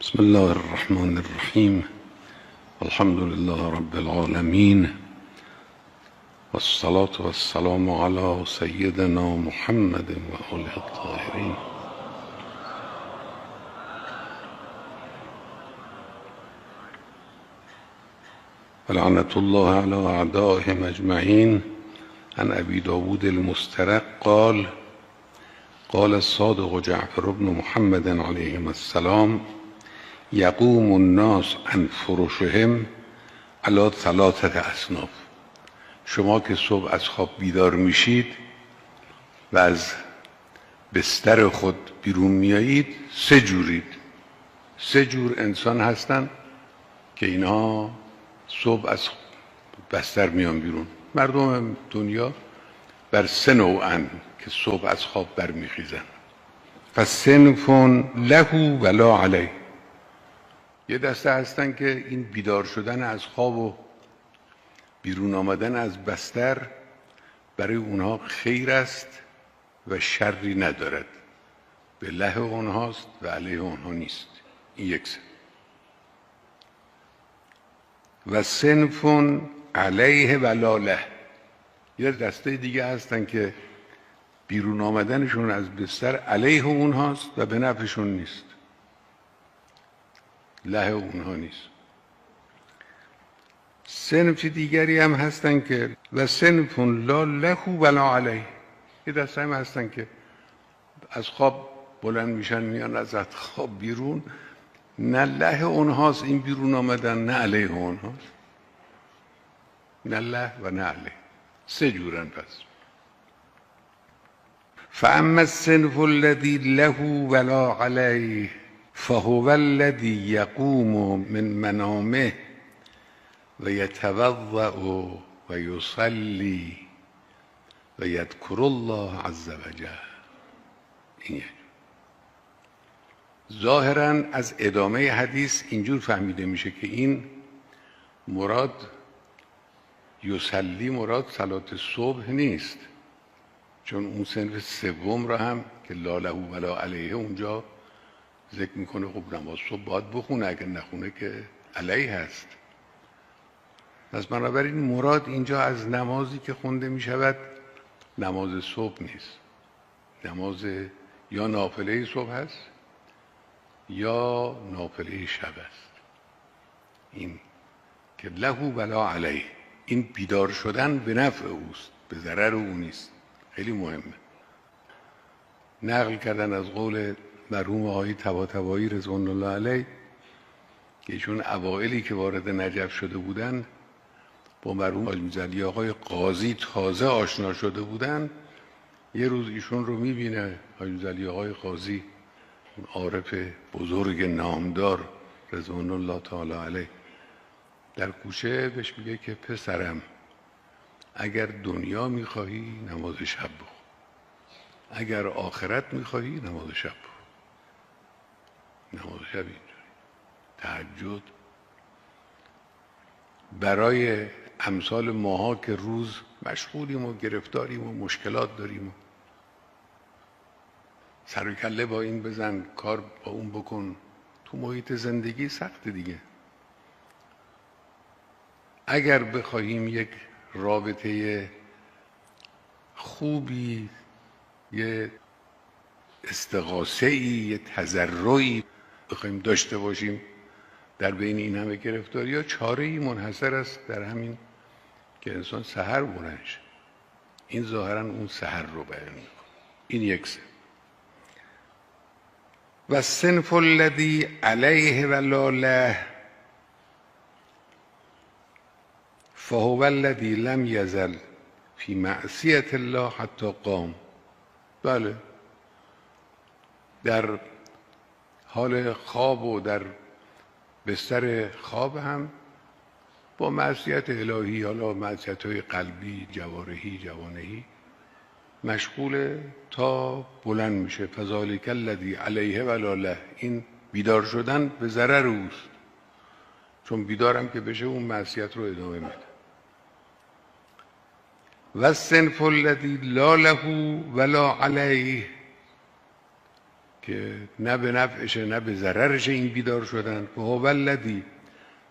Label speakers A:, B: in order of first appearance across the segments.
A: بسم الله الرحمن الرحیم. الحمد لله رب العالمین والصلاة والسلام على سیدنا محمد و آله الطاهرین. ولعنة الله على أعدائهم أجمعين. عن أبي داود المسترق قال قال الصادق جعفر بن محمد عليهما السلام یقوم الناس عن فرشهم علی ثلاثة اصناف. شما که صبح از خواب بیدار میشید و از بستر خود بیرون میایید سه جورید. سه جور انسان هستن که اینها صبح از بستر میان بیرون. مردم دنیا بر سه نوعن که صبح از خواب برمیخیزن. فصنف له ولا علیه. یه دسته هستن که این بیدار شدن از خواب و بیرون آمدن از بستر برای اونها خیر است و شری ندارد، به له اونهاست و علیه اونها نیست. این یک سن. و صنف علیه ولا له. یه دسته دیگه هستن که بیرون آمدنشون از بستر علیه اونهاست و به نفعشون نیست، له اونها نیست. صنف دیگری هم هستن که و صنف لا له ولا علیه. یه دسته هم هستن که از خواب بلند میشن میان از خواب بیرون، نه له اونهاست این بیرون آمدن نه علیه اونهاست، نه له و نه علیه. سه جورن. پس فاما الصنف الذی له ولا علیه فهو الذی یقوم من منامه و یتوضأ و یصلی و یذکر الله عز وجل. این ظاهرا از ادامه حدیث اینجور فهمیده میشه که این مراد یصلی مراد صلات صبح نیست، چون اون صنف سوم را هم که لا له ولا علیه اونجا ذکر میکنه. خب نماز صبح باید بخونه، اگر نخونه که علیه هست. پس بنابراین مراد اینجا از نمازی که خونده میشود نماز صبح نیست، نماز یا نافله صبح هست یا نافله شب است. این که له ولا علیه، این بیدار شدن به نفع اوست، به ضرر او نیست. خیلی مهمه. نقل کردن از قول مرحوم آقای طباطبایی رضوان الله علیه که ایشون اوائلی که وارد نجف شده بودن با مرحوم حاج میرزا آقای قاضی تازه آشنا شده بودن. یه روز ایشون رو میبینه حاج میرزا آقای قاضی، عارف بزرگ نامدار رضوان الله تعالی علیه، در کوچه بهش میگه که پسرم اگر دنیا میخواهی نماز شب بخون، اگر آخرت میخواهی نماز شب بخون. نماز شب اینجوری تهجد برای امثال ماها که روز مشغولیم و گرفتاریم و مشکلات داریم و سر و کله با این بزن، کار با اون بکن، تو محیط زندگی سخت دیگه. اگر بخواهیم یک رابطه خوبی، یه استغاثه‌ای، یه تضرعی بخوایم داشته باشیم در بین این همه گرفتاری‌ها، چاره‌ای منحصر است در همین که انسان سحر بلند شه. این ظاهراً اون سحر رو بیان می‌کنه. این یک سن. و الصنف الذی علیه ولا له فهو الذی لم یزل فی معصیة الله حتی قام. بله، در حال خواب و در بستر خواب هم با معصیت الهی، حالا معصیت‌های قلبی، جوارحی، جوانحی، مشغول تا بلند میشه. فذلک الذی علیه ولا له. این بیدار شدن به ضرر اوست، چون بیدارم که بشه اون معصیت رو ادامه میده. و الصنف الذی لا له ولا علیه، که نه به نفعشه نه به ضررشه این بیدار شدن. و هو الذی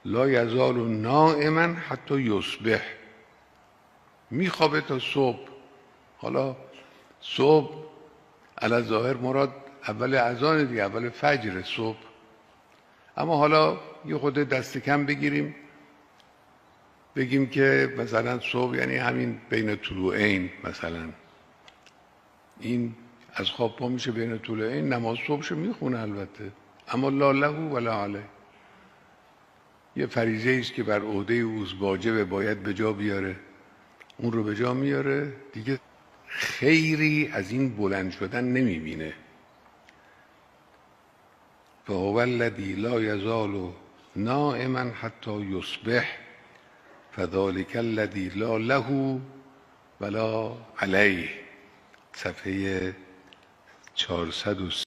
A: لا یزال نائما حتی یصبح، میخوابه تا صبح. حالا صبح علی ظاهر مراد اول اذان دیگه، اول فجر صبح، اما حالا یه خود دست کم بگیریم بگیم که مثلا صبح یعنی همین بین طلوعین، مثلا این از خواب پا میشه بین طلوعین، نماز صبحش میخونه البته، اما لا له ولا علیه، یه فریضه است که بر عهده اوست، واجبه، باید به جا بیاره، اون رو به جا میاره دیگه، خیری از این بلند شدن نمیبینه. فهو الذی لا یزال نائما حتی یصبح فذلک الذی لا له ولا علیه، صفحه 430.